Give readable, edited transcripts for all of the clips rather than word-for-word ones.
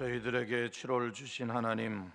저희들에게 7월 주신 하나님,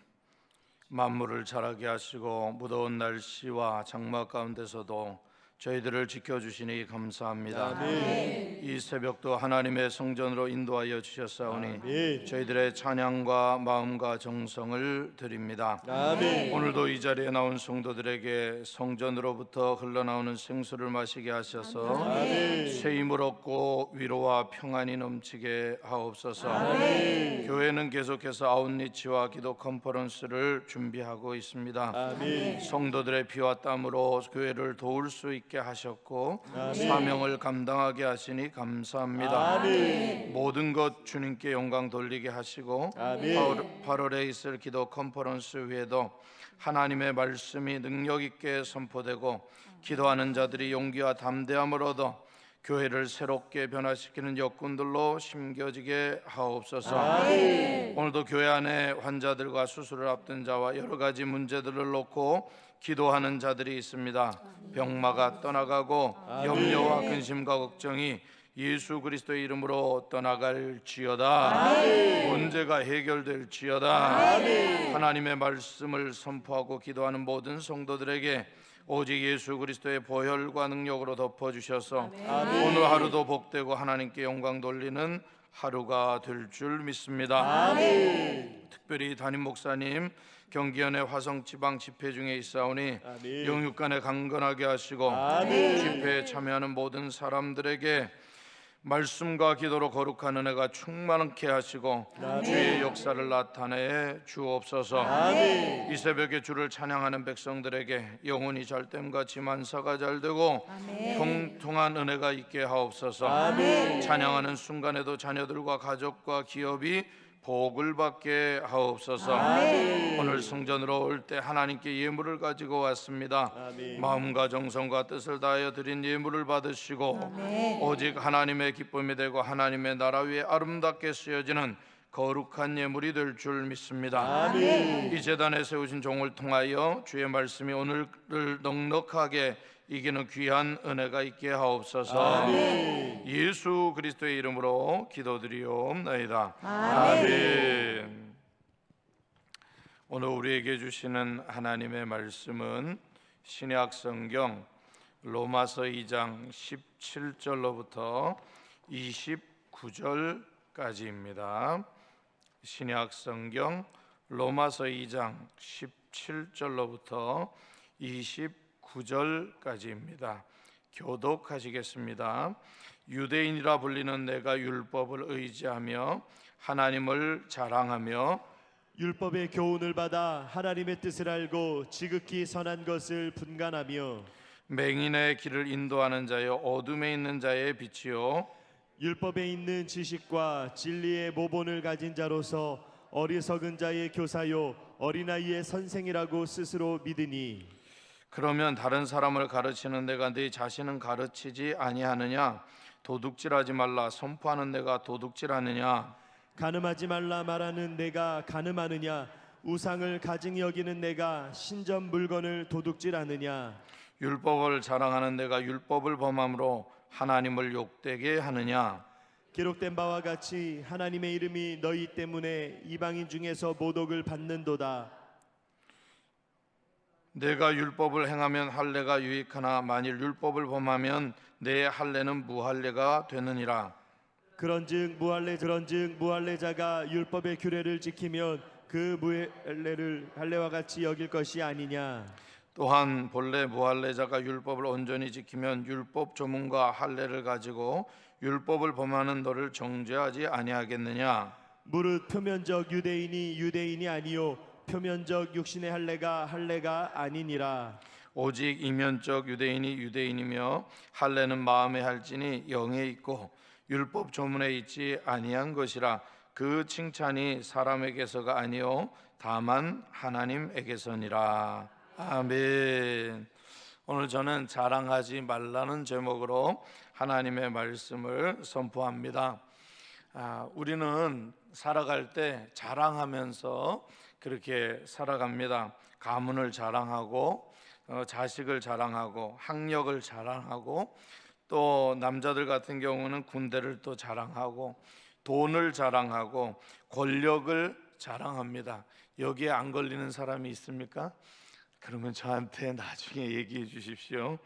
만물을 자라게 하시고 무더운 날씨와 장마 가운데서도 저희들을 지켜주시니 감사합니다. 아멘. 이 새벽도 하나님의 성전으로 인도하여 주셨사오니 아멘. 저희들의 찬양과 마음과 정성을 드립니다. 아멘. 오늘도 이 자리에 나온 성도들에게 성전으로부터 흘러나오는 생수를 마시게 하셔서 아멘. 새 힘을 얻고 위로와 평안이 넘치게 하옵소서. 아멘. 교회는 계속해서 아웃리치와 기도 컨퍼런스를 준비하고 있습니다. 아멘. 성도들의 피와 땀으로 교회를 도울 수 있게 하셨고 아멘. 사명을 감당하게 하시니 감사합니다. 아멘. 모든 것 주님께 영광 돌리게 하시고 아멘. 8월에 있을 기도 컨퍼런스 후에도 하나님의 말씀이 능력 있게 선포되고 기도하는 자들이 용기와 담대함을 얻어 교회를 새롭게 변화시키는 역군들로 심겨지게 하옵소서. 아멘. 오늘도 교회 안에 환자들과 수술을 앞둔 자와 여러 가지 문제들을 놓고 기도하는 자들이 있습니다. 병마가 떠나가고 염려와 근심과 걱정이 예수 그리스도의 이름으로 떠나갈지어다. 문제가 해결될지어다. 하나님의 말씀을 선포하고 기도하는 모든 성도들에게 오직 예수 그리스도의 보혈과 능력으로 덮어주셔서 오늘 하루도 복되고 하나님께 영광 돌리는 하루가 될 줄 믿습니다. 특별히 담임 목사님 경기연의 화성지방 집회 중에 있사오니 영육간에 강건하게 하시고 집회에 참여하는 모든 사람들에게 말씀과 기도로 거룩한 은혜가 충만케 하시고 주의 역사를 나타내 주옵소서. 이 새벽에 주를 찬양하는 백성들에게 영혼이 잘됨같이 만사가 잘되고 통통한 은혜가 있게 하옵소서. 찬양하는 순간에도 자녀들과 가족과 기업이 복을 받게 하옵소서. 오늘 성전으로 올 때 하나님께 예물을 가지고 왔습니다. 마음과 정성과 뜻을 다하여 드린 예물을 받으시고 오직 하나님의 기쁨이 되고 하나님의 나라 위에 아름답게 쓰여지는 거룩한 예물이 될 줄 믿습니다. 이 제단에 세우신 종을 통하여 주의 말씀이 오늘을 넉넉하게 이기는 귀한 은혜가 있게 하옵소서. 예수 그리스도의 이름으로 기도드리옵나이다. 아멘. 오늘 우리에게 주시는 하나님의 말씀은 신약 성경 로마서 2장 17절로부터 29절까지입니다. 신약 성경 로마서 2장 17절로부터 29절까지입니다. 교독하시겠습니다. 유대인이라 불리는 내가 율법을 의지하며 하나님을 자랑하며 율법의 교훈을 받아 하나님의 뜻을 알고 지극히 선한 것을 분간하며 맹인의 길을 인도하는 자여 어둠에 있는 자의 빛이요 율법에 있는 지식과 진리의 모본을 가진 자로서 어리석은 자의 교사요 어린아이의 선생이라고 스스로 믿으니 그러면 다른 사람을 가르치는 내가 네 자신은 가르치지 아니하느냐? 도둑질하지 말라 선포하는 내가 도둑질하느냐? 간음하지 말라 말하는 내가 간음하느냐? 우상을 가증히 여기는 내가 신전 물건을 도둑질하느냐? 율법을 자랑하는 내가 율법을 범함으로 하나님을 욕되게 하느냐? 기록된 바와 같이 하나님의 이름이 너희 때문에 이방인 중에서 모독을 받는도다. 내가 율법을 행하면 할례가 유익하나 만일 율법을 범하면 내 할례는 무할례가 되느니라. 그런즉 무할례자가 율법의 규례를 지키면 그 무할례를 할례와 같이 여길 것이 아니냐. 또한 본래 무할례자가 율법을 온전히 지키면 율법 조문과 할례를 가지고 율법을 범하는 너를 정죄하지 아니하겠느냐. 무릇 표면적 유대인이 아니요 표면적 육신의 할례가 아니니라. 오직 이면적 유대인이 유대인이며 할례는 마음에 할지니 영에 있고 율법 조문에 있지 아니한 것이라. 그 칭찬이 사람에게서가 아니요 다만 하나님에게서니라. 아멘. 오늘 저는 자랑하지 말라는 제목으로 하나님의 말씀을 선포합니다. 우리는 살아갈 때 자랑하면서 그렇게 살아갑니다. 가문을 자랑하고 자식을 자랑하고 학력을 자랑하고 또 남자들 같은 경우는 군대를 또 자랑하고 돈을 자랑하고 권력을 자랑합니다. 여기에 안 걸리는 사람이 있습니까? 그러면 저한테 나중에 얘기해 주십시오.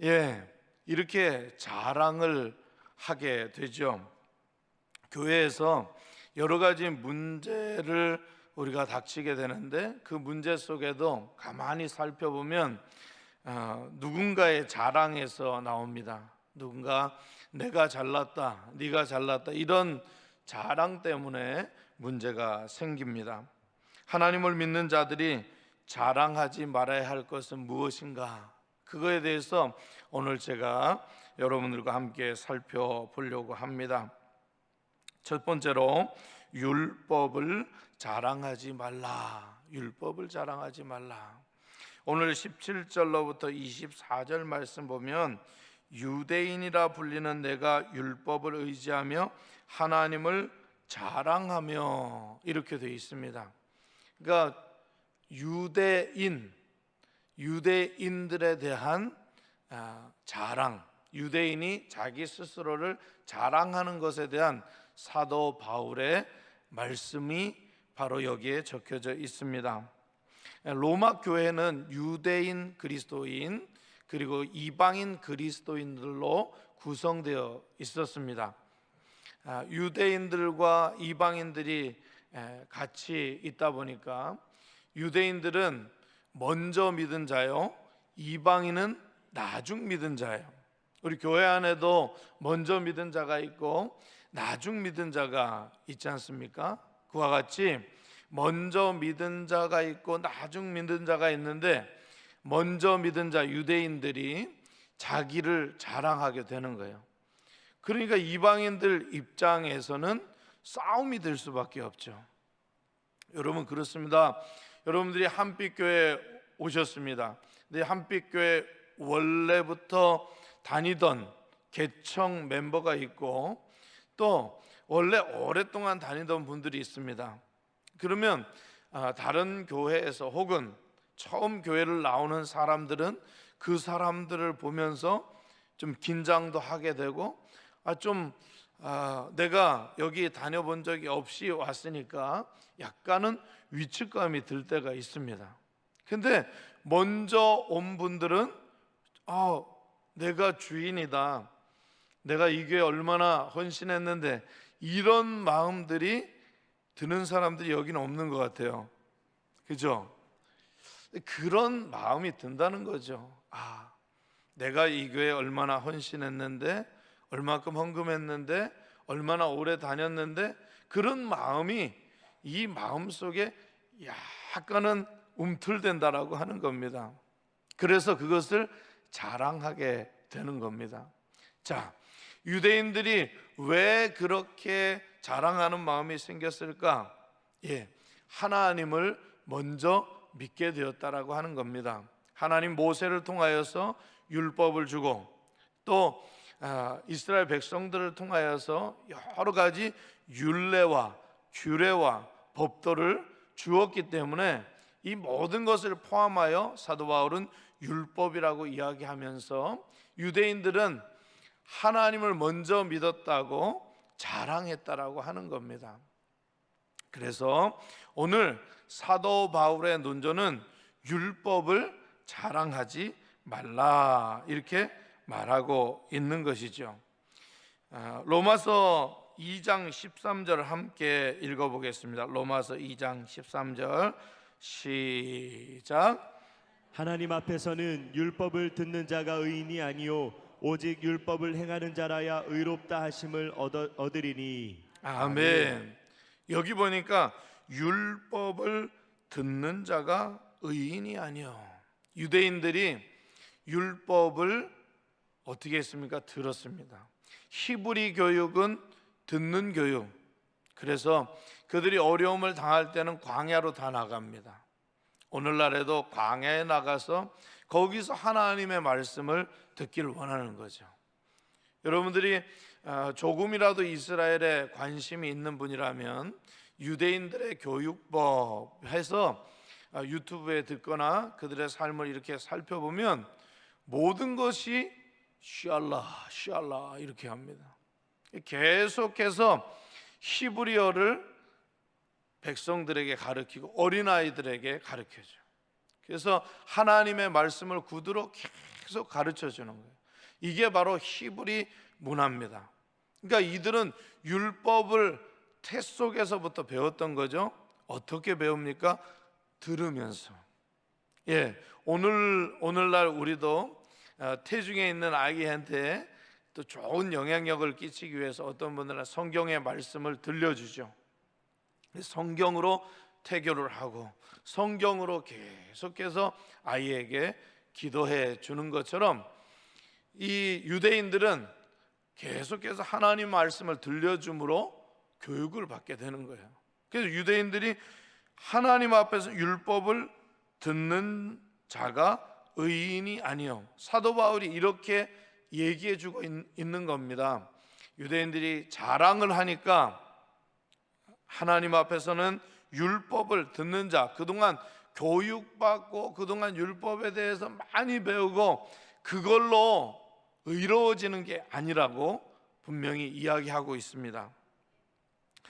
예, 이렇게 자랑을 하게 되죠. 교회에서 여러 가지 문제를 우리가 닥치게 되는데 그 문제 속에도 가만히 살펴보면 누군가의 자랑에서 나옵니다. 누군가 내가 잘났다, 네가 잘났다, 이런 자랑 때문에 문제가 생깁니다. 하나님을 믿는 자들이 자랑하지 말아야 할 것은 무엇인가? 그거에 대해서 오늘 제가 여러분들과 함께 살펴보려고 합니다. 첫 번째로 율법을 자랑하지 말라. 율법을 자랑하지 말라. 오늘 17절로부터 24절 말씀 보면 유대인이라 불리는 내가 율법을 의지하며 하나님을 자랑하며 이렇게 되어 있습니다. 그러니까 유대인들에 대한 자랑, 유대인이 자기 스스로를 자랑하는 것에 대한 사도 바울의 말씀이 바로 여기에 적혀져 있습니다. 로마 교회는 유대인 그리스도인 그리고 이방인 그리스도인들로 구성되어 있었습니다. 유대인들과 이방인들이 같이 있다 보니까 유대인들은 먼저 믿은 자요, 이방인은 나중 믿은 자예요. 우리 교회 안에도 먼저 믿은 자가 있고 나중 믿은 자가 있지 않습니까? 그와 같이 먼저 믿은 자가 있고 나중 믿은 자가 있는데 먼저 믿은 자 유대인들이 자기를 자랑하게 되는 거예요. 그러니까 이방인들 입장에서는 싸움이 될 수밖에 없죠. 여러분 그렇습니다. 여러분들이 한빛교회 오셨습니다. 근데 한빛교회 원래부터 다니던 개청 멤버가 있고 또 원래 오랫동안 다니던 분들이 있습니다. 그러면 다른 교회에서 혹은 처음 교회를 나오는 사람들은 그 사람들을 보면서 좀 긴장도 하게 되고 내가 여기 다녀본 적이 없이 왔으니까 약간은 위축감이 들 때가 있습니다. 근데 먼저 온 분들은 내가 주인이다, 내가 이 교회 얼마나 헌신했는데, 이런 마음들이 드는 사람들이 여기는 없는 것 같아요. 그죠? 그런 마음이 든다는 거죠. 내가 이 교회에 얼마나 헌신했는데, 얼마큼 헌금했는데, 얼마나 오래 다녔는데, 그런 마음이 이 마음 속에 약간은 움틀댄다라고 하는 겁니다. 그래서 그것을 자랑하게 되는 겁니다. 자, 유대인들이 왜 그렇게 자랑하는 마음이 생겼을까? 하나님을 먼저 믿게 되었다라고 하는 겁니다. 하나님 모세를 통하여서 율법을 주고 또 이스라엘 백성들을 통하여서 여러 가지 율례와 규례와 법도를 주었기 때문에 이 모든 것을 포함하여 사도 바울은 율법이라고 이야기하면서 유대인들은 하나님을 먼저 믿었다고 자랑했다라고 하는 겁니다. 그래서 오늘 사도 바울의 논조는 율법을 자랑하지 말라 이렇게 말하고 있는 것이죠. 로마서 2장 13절 함께 읽어보겠습니다. 로마서 2장 13절 시작. 하나님 앞에서는 율법을 듣는 자가 의인이 아니요 오직 율법을 행하는 자라야 의롭다 하심을 얻으리니. 아멘. 여기 보니까 율법을 듣는 자가 의인이 아니요. 유대인들이 율법을 어떻게 했습니까? 들었습니다. 히브리 교육은 듣는 교육. 그래서 그들이 어려움을 당할 때는 광야로 다 나갑니다. 오늘날에도 광야에 나가서 거기서 하나님의 말씀을 듣기를 원하는 거죠. 여러분들이 조금이라도 이스라엘에 관심이 있는 분이라면 유대인들의 교육법 해서 유튜브에 듣거나 그들의 삶을 이렇게 살펴보면 모든 것이 샬라 이렇게 합니다. 계속해서 히브리어를 백성들에게 가르치고 어린아이들에게 가르쳐줘요. 그래서 하나님의 말씀을 구두로 계속 가르쳐 주는 거예요. 이게 바로 히브리 문화입니다. 그러니까 이들은 율법을 태 속에서부터 배웠던 거죠. 어떻게 배웁니까? 들으면서. 오늘날 우리도 태중에 있는 아이한테 또 좋은 영향력을 끼치기 위해서 어떤 분들은 성경의 말씀을 들려주죠. 성경으로 태교를 하고 성경으로 계속해서 아이에게 기도해 주는 것처럼 이 유대인들은 계속해서 하나님 말씀을 들려줌으로 교육을 받게 되는 거예요. 그래서 유대인들이 하나님 앞에서 율법을 듣는 자가 의인이 아니요, 사도 바울이 이렇게 얘기해 주고 있는 겁니다. 유대인들이 자랑을 하니까 하나님 앞에서는 율법을 듣는 자, 그동안 교육받고 그동안 율법에 대해서 많이 배우고 그걸로 의로워지는 게 아니라고 분명히 이야기하고 있습니다.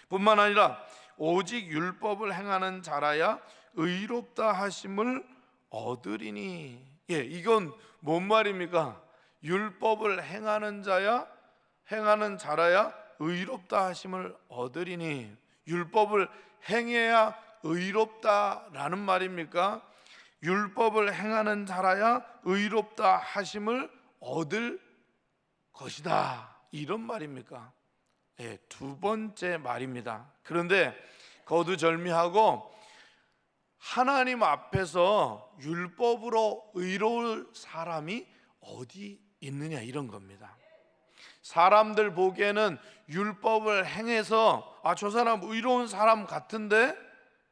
뿐만 아니라 오직 율법을 행하는 자라야 의롭다 하심을 얻으리니. 이건 뭔 말입니까? 율법을 행하는 자라야 의롭다 하심을 얻으리니. 율법을 행해야 의롭다라는 말입니까? 율법을 행하는 자라야 의롭다 하심을 얻을 것이다, 이런 말입니까? 두 번째 말입니다. 그런데 거두절미하고 하나님 앞에서 율법으로 의로울 사람이 어디 있느냐, 이런 겁니다. 사람들 보기에는 율법을 행해서 저 사람 의로운 사람 같은데,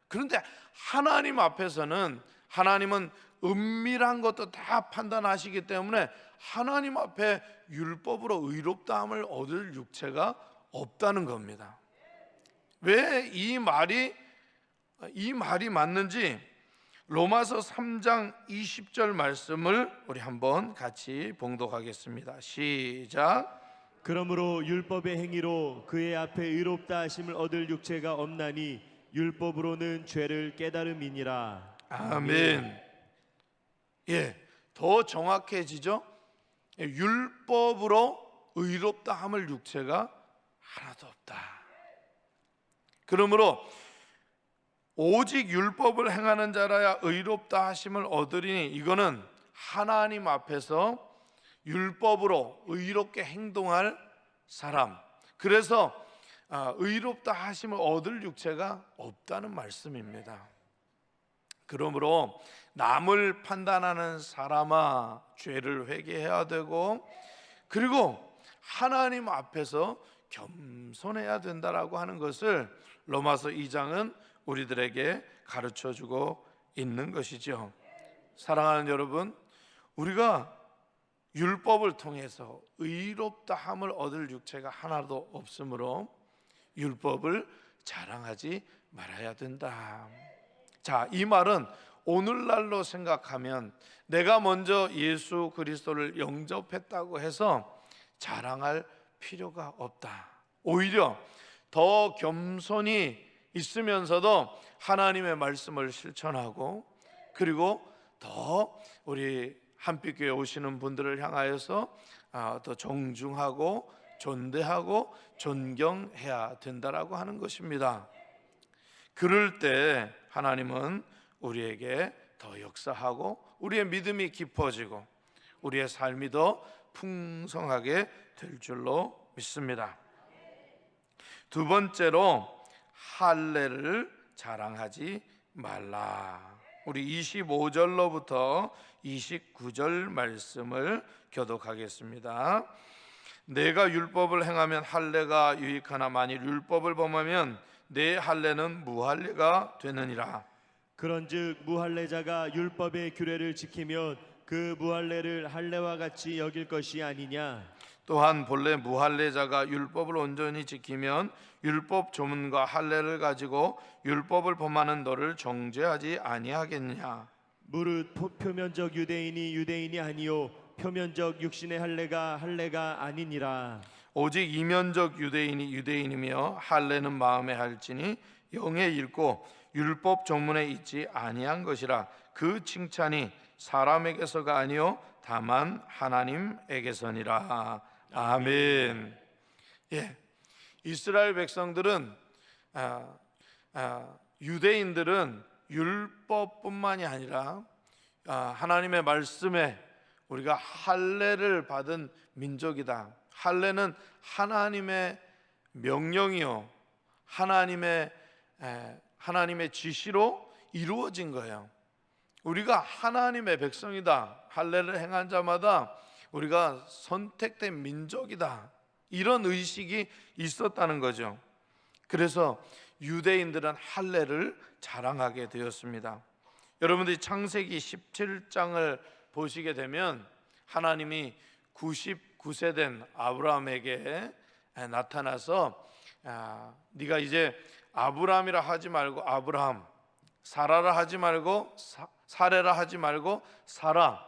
그런데 하나님 앞에서는, 하나님은 은밀한 것도 다 판단하시기 때문에 하나님 앞에 율법으로 의롭다함을 얻을 육체가 없다는 겁니다. 왜 이 말이 맞는지 로마서 3장 20절 말씀을 우리 한번 같이 봉독하겠습니다. 시작. 그러므로 율법의 행위로 그의 앞에 의롭다 하심을 얻을 육체가 없나니 율법으로는 죄를 깨달음이니라. 아멘. 더 정확해지죠? 율법으로 의롭다 함을 육체가 하나도 없다. 그러므로 오직 율법을 행하는 자라야 의롭다 하심을 얻으리니, 이거는 하나님 앞에서 율법으로 의롭게 행동할 사람, 그래서 의롭다 하심을 얻을 육체가 없다는 말씀입니다. 그러므로 남을 판단하는 사람아, 죄를 회개해야 되고, 그리고 하나님 앞에서 겸손해야 된다라고 하는 것을 로마서 2장은 우리들에게 가르쳐주고 있는 것이죠. 사랑하는 여러분, 우리가 율법을 통해서 의롭다함을 얻을 육체가 하나도 없으므로 율법을 자랑하지 말아야 된다. 자, 이 말은 오늘날로 생각하면 내가 먼저 예수 그리스도를 영접했다고 해서 자랑할 필요가 없다. 오히려 더 겸손히 있으면서도 하나님의 말씀을 실천하고, 그리고 더 우리 한빛교회 오시는 분들을 향하여서 더 정중하고 존대하고 존경해야 된다라고 하는 것입니다. 그럴 때 하나님은 우리에게 더 역사하고 우리의 믿음이 깊어지고 우리의 삶이 더 풍성하게 될 줄로 믿습니다. 두 번째로, 할례를 자랑하지 말라. 우리 25절로부터 29절 말씀을 교독하겠습니다. 내가 율법을 행하면 할례가 유익하나 만일 율법을 범하면 내 할례는 무할례가 되느니라. 그런즉 무할례자가 율법의 규례를 지키면 그 무할례를 할례와 같이 여길 것이 아니냐. 또한 본래 무할례자가 율법을 온전히 지키면 율법 조문과 할례를 가지고 율법을 범하는 너를 정죄하지 아니하겠느냐. 무릇 표면적 유대인이 유대인이 아니요 표면적 육신의 할례가 아니니라. 오직 이면적 유대인이 유대인이며 할례는 마음에 할지니 영에 읽고 율법 조문에 있지 아니한 것이라. 그 칭찬이 사람에게서가 아니요 다만 하나님에게서니라. 아멘. 예, 이스라엘 백성들은 유대인들은 율법뿐만이 아니라 하나님의 말씀에 우리가 할례를 받은 민족이다. 할례는 하나님의 명령이요 하나님의 지시로 이루어진 거예요. 우리가 하나님의 백성이다. 할례를 행한 자마다 우리가 선택된 민족이다. 이런 의식이 있었다는 거죠. 그래서 유대인들은 할례를 자랑하게 되었습니다. 여러분들이 창세기 17장을 보시게 되면 하나님이 99세 된 아브라함에게 나타나서 네가 이제 아브라함이라 하지 말고 아브라함, 사라라 하지 말고 사레라 하지 말고 사라,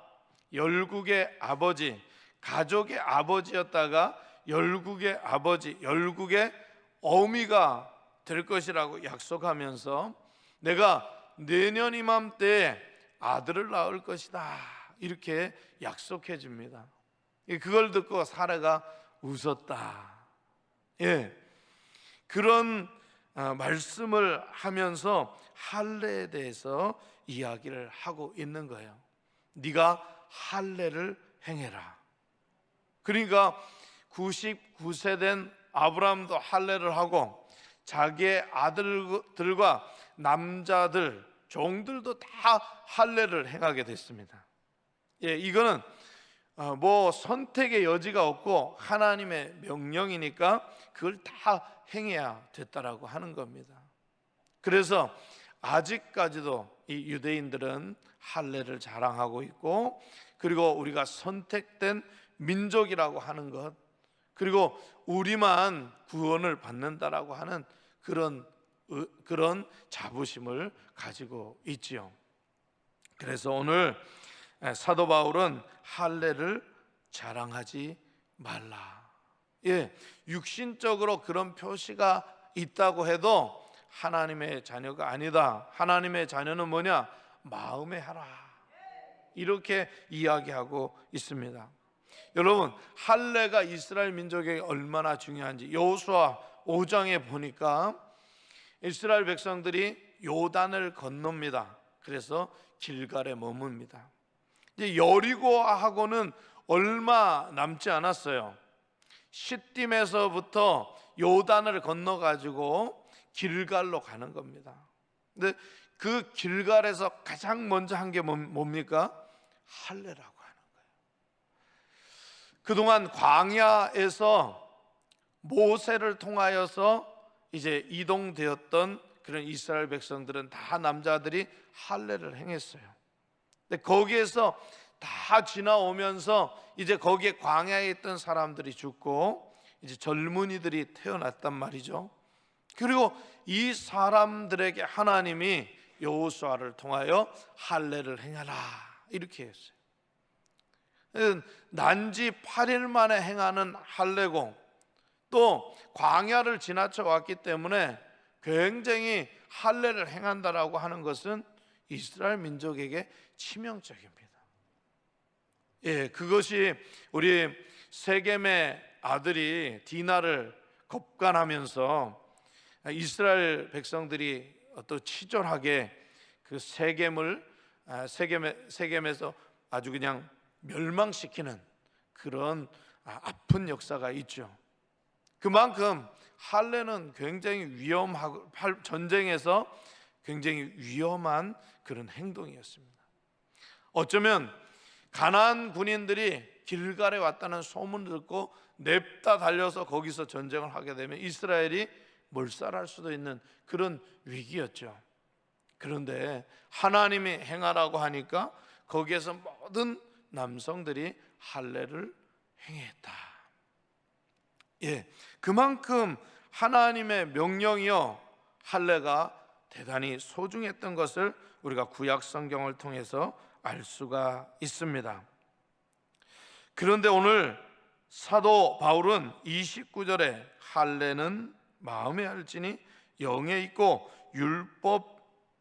열국의 아버지, 가족의 아버지였다가 열국의 아버지, 열국의 어미가 될 것이라고 약속하면서 내가 내년 이맘때에 아들을 낳을 것이다 이렇게 약속해 줍니다. 그걸 듣고 사라가 웃었다. 예, 그런 말씀을 하면서 할례에 대해서 이야기를 하고 있는 거예요. 네가 할례를 행해라. 그러니까 99세 된 아브라함도 할례를 하고 자기의 아들들과 남자들, 종들도 다 할례를 행하게 됐습니다. 예, 이거는 뭐 선택의 여지가 없고 하나님의 명령이니까 그걸 다 행해야 됐다라고 하는 겁니다. 그래서 아직까지도 이 유대인들은 할례를 자랑하고 있고, 그리고 우리가 선택된 민족이라고 하는 것, 그리고 우리만 구원을 받는다라고 하는 그런 자부심을 가지고 있지요. 그래서 오늘 사도 바울은 할례를 자랑하지 말라. 예, 육신적으로 그런 표시가 있다고 해도 하나님의 자녀가 아니다. 하나님의 자녀는 뭐냐? 마음에 하라. 이렇게 이야기하고 있습니다. 여러분, 할례가 이스라엘 민족에게 얼마나 중요한지 여호수아 5장에 보니까 이스라엘 백성들이 요단을 건넙니다. 그래서 길갈에 머뭅니다. 이제 여리고하고는 얼마 남지 않았어요. 시딤에서부터 요단을 건너 가지고 길갈로 가는 겁니다. 근데 그 길갈에서 가장 먼저 한 게 뭡니까? 할례라고 하는 거예요. 그동안 광야에서 모세를 통하여서 이제 이동되었던 그런 이스라엘 백성들은 다 남자들이 할례를 행했어요. 근데 거기에서 다 지나오면서 이제 거기에 광야에 있던 사람들이 죽고 이제 젊은이들이 태어났단 말이죠. 그리고 이 사람들에게 하나님이 여호수아를 통하여 할례를 행하라 이렇게 했어요. 난지 8일 만에 행하는 할례고, 또 광야를 지나쳐 왔기 때문에 굉장히 할례를 행한다라고 하는 것은 이스라엘 민족에게 치명적입니다. 예, 그것이 우리 세겜의 아들이 디나를 겁간하면서 이스라엘 백성들이 또 치졸하게 그 세겜에서 아주 그냥 멸망시키는 그런 아픈 역사가 있죠. 그만큼 할례는 굉장히 위험하고 전쟁에서 굉장히 위험한 그런 행동이었습니다. 어쩌면 가나안 군인들이 길갈에 왔다는 소문을 듣고 냅다 달려서 거기서 전쟁을 하게 되면 이스라엘이 몰살할 수도 있는 그런 위기였죠. 그런데 하나님이 행하라고 하니까 거기에서 모든 남성들이 할례를 행했다. 예, 그만큼 하나님의 명령이요 할례가 대단히 소중했던 것을 우리가 구약 성경을 통해서 알 수가 있습니다. 그런데 오늘 사도 바울은 29절에 할례는 마음에 할지니 영에 있고 율법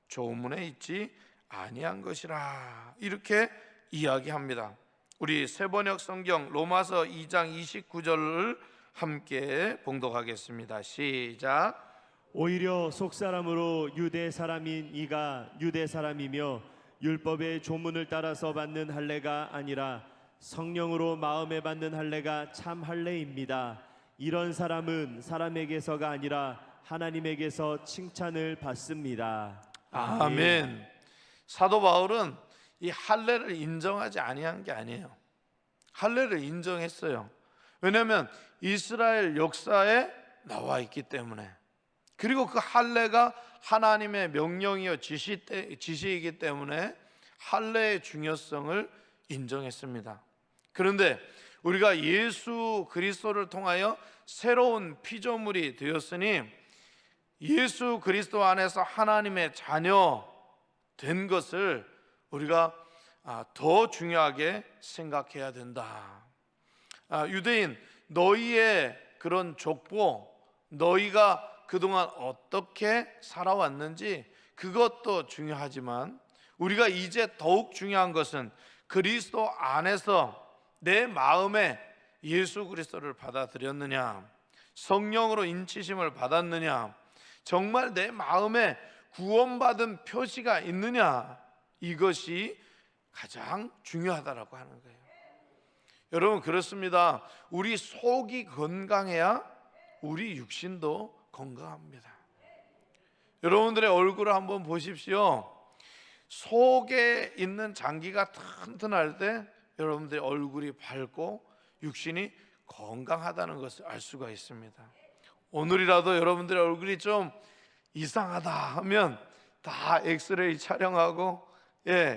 조문에 있지 아니한 것이라, 이렇게 이야기합니다. 우리 세번역 성경 로마서 2장 29절을 함께 봉독하겠습니다. 시작. 오히려 속사람으로 유대 사람인 이가 유대 사람이며 율법의 조문을 따라서 받는 할례가 아니라 성령으로 마음에 받는 할례가 참 할례입니다. 이런 사람은 사람에게서가 아니라 하나님에게서 칭찬을 받습니다. 아멘. 사도 바울은 이 할례를 인정하지 아니한 게 아니에요. 할례를 인정했어요. 왜냐하면 이스라엘 역사에 나와 있기 때문에, 그리고 그 할례가 하나님의 명령이요 지시이기 때문에 할례의 중요성을 인정했습니다. 그런데 우리가 예수 그리스도를 통하여 새로운 피조물이 되었으니 예수 그리스도 안에서 하나님의 자녀 된 것을 우리가 더 중요하게 생각해야 된다. 유대인, 너희의 그런 족보, 너희가 그동안 어떻게 살아왔는지 그것도 중요하지만 우리가 이제 더욱 중요한 것은 그리스도 안에서 내 마음에 예수 그리스도를 받아들였느냐, 성령으로 인치심을 받았느냐, 정말 내 마음에 구원받은 표시가 있느냐, 이것이 가장 중요하다라고 하는 거예요. 여러분, 그렇습니다. 우리 속이 건강해야 우리 육신도 건강합니다. 여러분들의 얼굴을 한번 보십시오. 속에 있는 장기가 튼튼할 때 여러분들의 얼굴이 밝고 육신이 건강하다는 것을 알 수가 있습니다. 오늘이라도 여러분들의 얼굴이 좀 이상하다 하면 다 엑스레이 촬영하고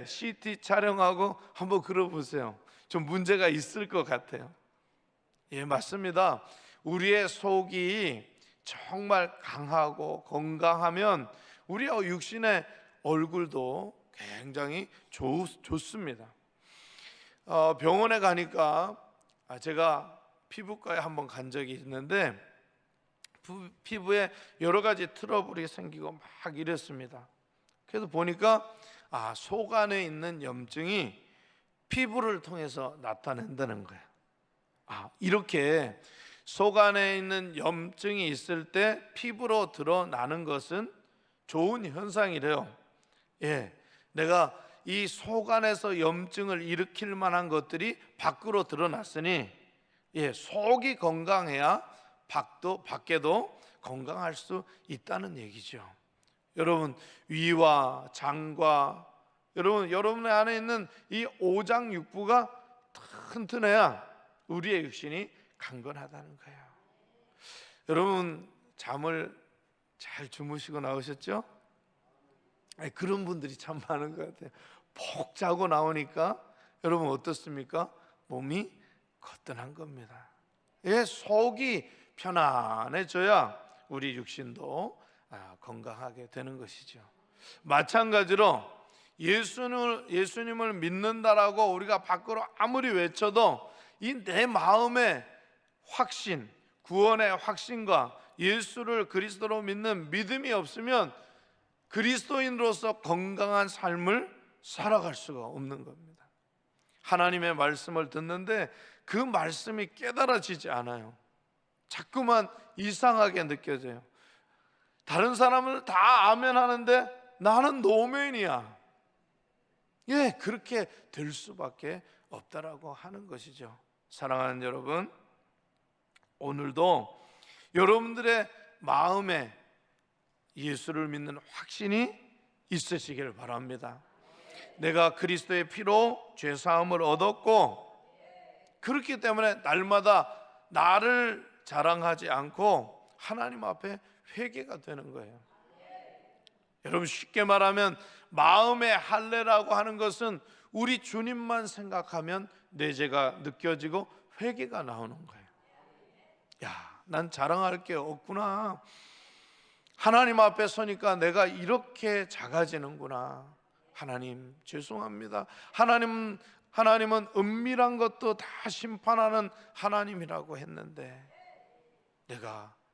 CT 촬영하고 한번 그려보세요. 좀 문제가 있을 것 같아요. 맞습니다. 우리의 속이 정말 강하고 건강하면 우리 육신의 얼굴도 굉장히 좋습니다. 병원에 가니까 제가 피부과에 한번 간 적이 있는데 피부에 여러 가지 트러블이 생기고 막 이랬습니다. 그래서 보니까 속 안에 있는 염증이 피부를 통해서 나타낸다는 거예요. 이렇게 속 안에 있는 염증이 있을 때 피부로 드러나는 것은 좋은 현상이래요. 내가 이 속 안에서 염증을 일으킬 만한 것들이 밖으로 드러났으니 속이 건강해야 밖에도 건강할 수 있다는 얘기죠. 여러분, 위와 장과 여러분의 안에 있는 이 오장육부가 튼튼해야 우리의 육신이 강건하다는 거예요. 여러분, 잠을 잘 주무시고 나오셨죠? 그런 분들이 참 많은 것 같아요. 푹 자고 나오니까 여러분 어떻습니까? 몸이 거뜬한 겁니다. 속이 편안해져야 우리 육신도 건강하게 되는 것이죠. 마찬가지로 예수님을 믿는다라고 우리가 밖으로 아무리 외쳐도 이 내 마음의 확신, 구원의 확신과 예수를 그리스도로 믿는 믿음이 없으면 그리스도인으로서 건강한 삶을 살아갈 수가 없는 겁니다. 하나님의 말씀을 듣는데 그 말씀이 깨달아지지 않아요. 자꾸만 이상하게 느껴져요. 다른 사람은 다 아멘 하는데 나는 노멘이야. 그렇게 될 수밖에 없다라고 하는 것이죠. 사랑하는 여러분, 오늘도 여러분들의 마음에 예수를 믿는 확신이 있으시길 바랍니다. 내가 그리스도의 피로 죄 사함을 얻었고, 그렇기 때문에 날마다 나를 자랑하지 않고 하나님 앞에 회개가 되는 거예요. 여러분, 쉽게 말하면 마음의 할례라고 하는 것은 우리 주님만 생각하면 내 죄가 느껴지고 회개가 나오는 거예요. 난 자랑할 게 없구나. 하나님 앞에 서니까 내가 이렇게 작아지는구나. 하나님 죄송합니다. 하나님 하나님은 은밀한 것도 다 심판하는 하나님이라고 했는데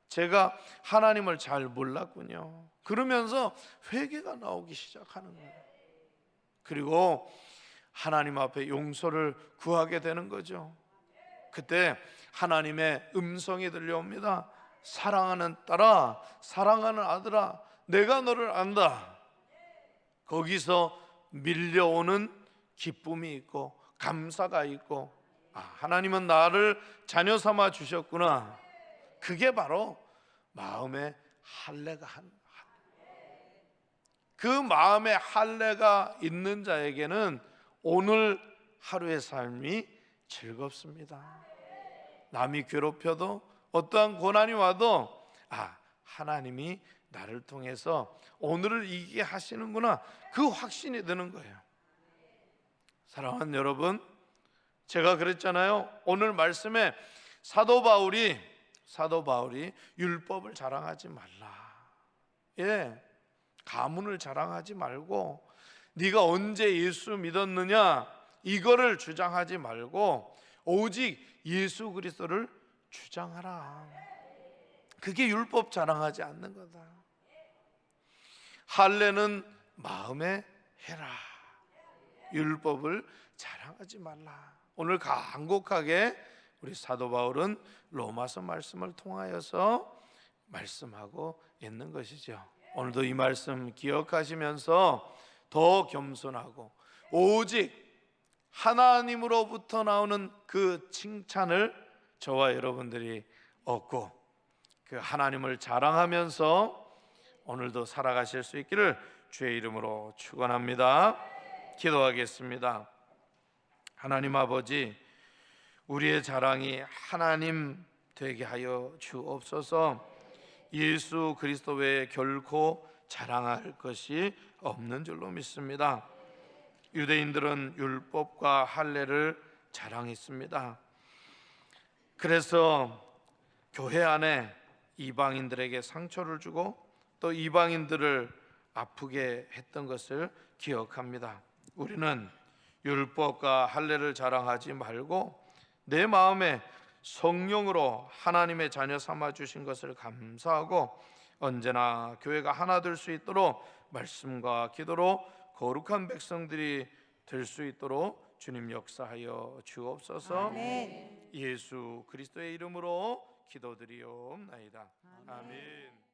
제가 하나님을 잘 몰랐군요. 그러면서 회개가 나오기 시작하는 거예요. 그리고 하나님 앞에 용서를 구하게 되는 거죠. 그때 하나님의 음성이 들려옵니다. 사랑하는 딸아, 사랑하는 아들아, 내가 너를 안다. 거기서 밀려오는 기쁨이 있고 감사가 있고, 하나님은 나를 자녀 삼아 주셨구나. 그게 바로 마음의 할례가 그 마음의 할례가 있는 자에게는 오늘 하루의 삶이 즐겁습니다. 남이 괴롭혀도 어떠한 고난이 와도 하나님이 나를 통해서 오늘을 이기게 하시는구나, 그 확신이 드는 거예요. 사랑하는 여러분, 제가 그랬잖아요. 오늘 말씀에 사도 바울이 율법을 자랑하지 말라, 가문을 자랑하지 말고 네가 언제 예수 믿었느냐 이거를 주장하지 말고 오직 예수 그리스도를 주장하라. 그게 율법 자랑하지 않는 거다. 할례는 마음에 해라. 율법을 자랑하지 말라. 오늘 간곡하게 우리 사도 바울은 로마서 말씀을 통하여서 말씀하고 있는 것이죠. 오늘도 이 말씀 기억하시면서 더 겸손하고 오직 하나님으로부터 나오는 그 칭찬을 저와 여러분들이 얻고 그 하나님을 자랑하면서 오늘도 살아가실 수 있기를 주의 이름으로 축원합니다. 기도하겠습니다. 하나님 아버지, 우리의 자랑이 하나님 되게 하여 주옵소서. 예수 그리스도 외에 결코 자랑할 것이 없는 줄로 믿습니다. 유대인들은 율법과 할례를 자랑했습니다. 그래서 교회 안에 이방인들에게 상처를 주고 또 이방인들을 아프게 했던 것을 기억합니다. 우리는 율법과 할례를 자랑하지 말고 내 마음에 성령으로 하나님의 자녀 삼아 주신 것을 감사하고 언제나 교회가 하나 될 수 있도록 말씀과 기도로 거룩한 백성들이 될 수 있도록 주님 역사하여 주옵소서. 아멘. 예수 그리스도의 이름으로 기도드리옵나이다. 아멘.